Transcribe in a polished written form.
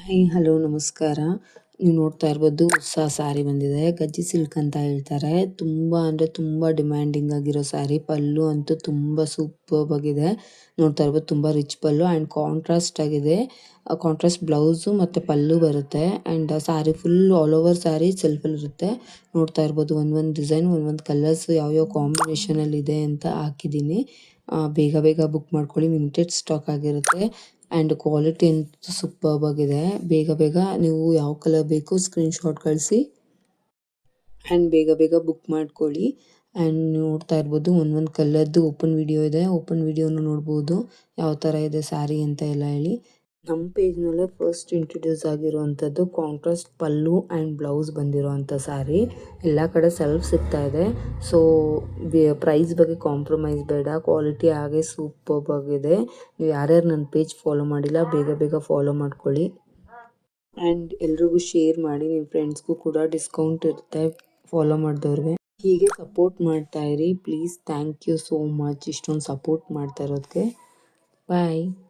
Hi hello ನಮಸ್ಕಾರ. ನೀವು ನೋಡ್ತಾ ಇರ್ಬೋದು ಹೊಸ ಸ್ಯಾರಿ ಬಂದಿದೆ. ಗಜ್ಜಿ ಸಿಲ್ಕ್ ಅಂತ ಹೇಳ್ತಾರೆ. ತುಂಬ ಅಂದರೆ ತುಂಬ ಡಿಮ್ಯಾಂಡಿಂಗ್ ಆಗಿರೋ ಸ್ಯಾರಿ. ಪಲ್ಲು ಅಂತೂ ತುಂಬ ಸೂಪರ್ಬ್ ಆಗಿದೆ. ನೋಡ್ತಾ ಇರ್ಬೋದು ತುಂಬ ರಿಚ್ ಪಲ್ಲು ಆ್ಯಂಡ್ ಕಾಂಟ್ರಾಸ್ಟ್ ಆಗಿದೆ. ಕಾಂಟ್ರಾಸ್ಟ್ ಬ್ಲೌಸು ಮತ್ತು ಪಲ್ಲು ಬರುತ್ತೆ and sari full all over sari ಸೆಲ್ಫಲ್ಲಿ ಇರುತ್ತೆ. ನೋಡ್ತಾ ಇರ್ಬೋದು ಒಂದೊಂದು ಡಿಸೈನ್ ಒಂದೊಂದು ಕಲರ್ಸ್ ಯಾವ್ಯಾವ ಕಾಂಬಿನೇಷನಲ್ಲಿ ಇದೆ ಅಂತ ಹಾಕಿದ್ದೀನಿ. ಬೇಗ ಬೇಗ ಬುಕ್ ಮಾಡ್ಕೊಳ್ಳಿ, ಲಿಮಿಟೆಡ್ ಸ್ಟಾಕ್ ಆಗಿರುತ್ತೆ. ಆ್ಯಂಡ್ ಕ್ವಾಲಿಟಿ ಅಂತೂ ಸೂಪರ್ಬ್ ಆಗಿದೆ. ಬೇಗ ಬೇಗ ನೀವು ಯಾವ ಕಲರ್ ಬೇಕು ಸ್ಕ್ರೀನ್ಶಾಟ್ ಕಳಿಸಿ ಆ್ಯಂಡ್ ಬೇಗ ಬೇಗ ಬುಕ್ ಮಾಡ್ಕೊಳ್ಳಿ. ಆ್ಯಂಡ್ ನೋಡ್ತಾ ಇರ್ಬೋದು ಒಂದೊಂದು ಕಲರ್ದು ಓಪನ್ ವಿಡಿಯೋ ಇದೆ. ಓಪನ್ ವಿಡಿಯೋನು ನೋಡ್ಬೋದು ಯಾವ ಥರ ಇದೆ ಸ್ಯಾರಿ ಅಂತ ಎಲ್ಲ ಹೇಳಿ. ನಮ್ಮ ಪೇಜ್ನಲ್ಲೇ ಫಸ್ಟ್ ಇಂಟ್ರೊಡ್ಯೂಸ್ ಆಗಿರೋವಂಥದ್ದು ಕಾಂಟ್ರಾಸ್ಟ್ ಪಲ್ಲು ಆ್ಯಂಡ್ ಬ್ಲೌಸ್ ಬಂದಿರೋವಂಥ ಸ್ಯಾರಿ. ಎಲ್ಲ ಕಡೆ ಸೆಲ್ಫ್ ಸಿಗ್ತಾ ಇದೆ. ಸೊ ಪ್ರೈಸ್ ಬಗ್ಗೆ ಕಾಂಪ್ರಮೈಸ್ ಬೇಡ, ಕ್ವಾಲಿಟಿ ಹಾಗೆ ಸೂಪರ್ಬ್ ಆಗಿದೆ. ನೀವು ಯಾರ್ಯಾರು ನನ್ನ ಪೇಜ್ ಫಾಲೋ ಮಾಡಿಲ್ಲ ಬೇಗ ಬೇಗ ಫಾಲೋ ಮಾಡ್ಕೊಳ್ಳಿ ಆ್ಯಂಡ್ ಎಲ್ರಿಗೂ ಶೇರ್ ಮಾಡಿ. ನಿಮ್ಮ ಫ್ರೆಂಡ್ಸ್ಗೂ ಕೂಡ ಡಿಸ್ಕೌಂಟ್ ಇರುತ್ತೆ ಫಾಲೋ ಮಾಡಿದವ್ರಿಗೆ. ಹೀಗೆ ಸಪೋರ್ಟ್ ಮಾಡ್ತಾಯಿರಿ please. Thank you so much ಇಷ್ಟೊಂದು ಸಪೋರ್ಟ್ ಮಾಡ್ತಾ ಇರೋದಕ್ಕೆ. ಬಾಯ್.